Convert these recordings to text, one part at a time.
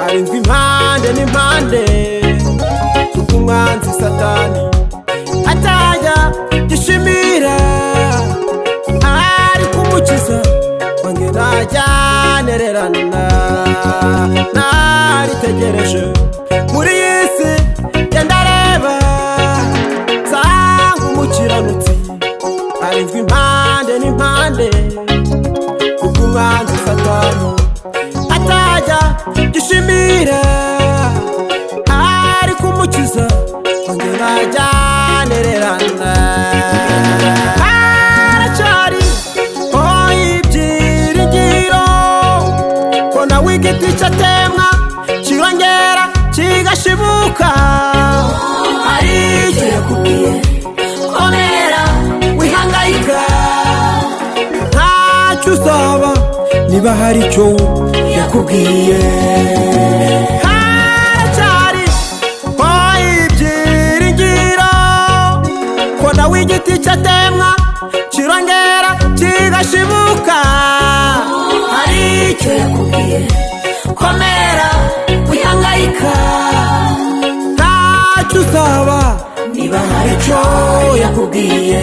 arindwi impande n'impande umwanzi satani atajya gishimira ari kumukiza wange najyanererana naritegereje muri yisi ndareba nsanga umukiranutsi arindwi impande n'impande umwanzi satani atajya gishimira ari kumukiza wange najyanererana aracari ibyiringiro ko nawe igiti cyatemwa kirongera kigashibuka hari icyo yakubwiye komera wihangayika ntacyo uzaba niba hari icyo yakubwiye haracyari ibyiringiro ko nawe igiti cyatemwa kirongera kigashibuka hari icyo yakubwiye komera wihangayika ntacyo uzaba niba hari icyo yakubwiye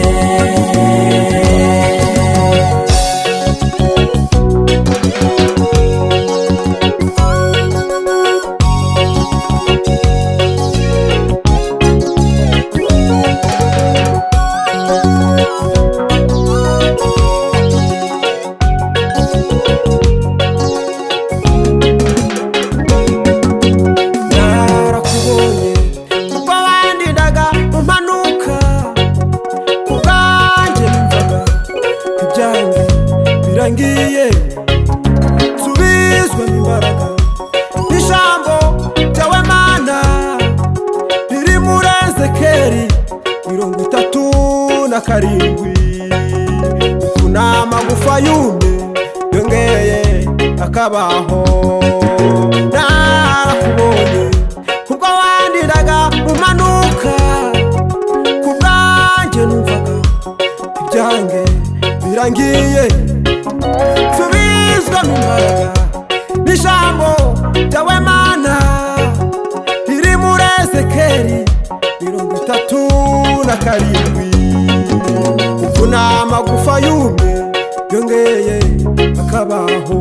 ngiye subizwe imbaraga n'ijambo ryawe Mana riri muri Ezekeri 37 kunama gufa yume yongeye akabaho narakubonye kubwo wandiraga umanuka kubwanjye numvaga ibyange birangiye subizwa imbaraga n'ijambo ryawe Mana riri muri Ezekeri 37 kunama gufa yume yongeye akabaho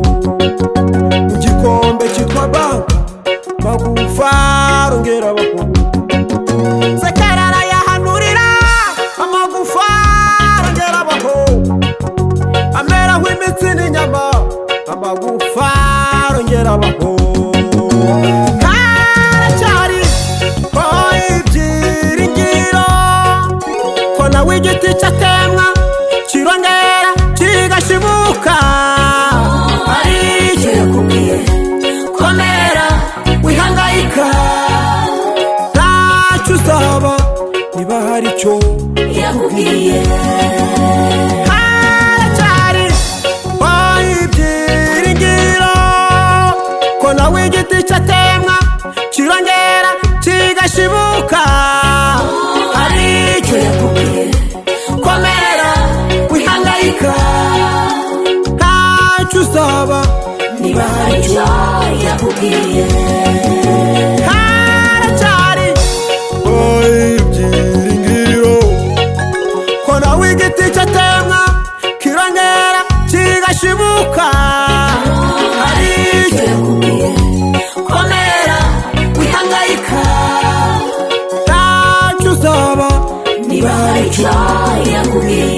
mu gikombe cyitwa banka magufa rongera abaho sekarara yahanurira amagufa rongera abaho amera nk'imitsi n'inyama amagufa rongera abaho haracyari ibyiringiro ko nawe igiti cyatemwa kirongera kigashibuka hari icyo yakubwiye komera wihangayika ntacyo uzaba niba hari icyo yakubwiye haracyari ibyiringiro ko nawe igiti cyatemwa kirongera kigashibuka hari icyo yakubwiye komera wihangayika ntacyo uzaba niba hari icyo yakubwiye haracyari ibyiringiro ko nawe igiti cyatemwa kirongera kigashibuka hari icyo yakubwiye komera wihangayika ntacyo uzaba niba hari icyo yakubwiye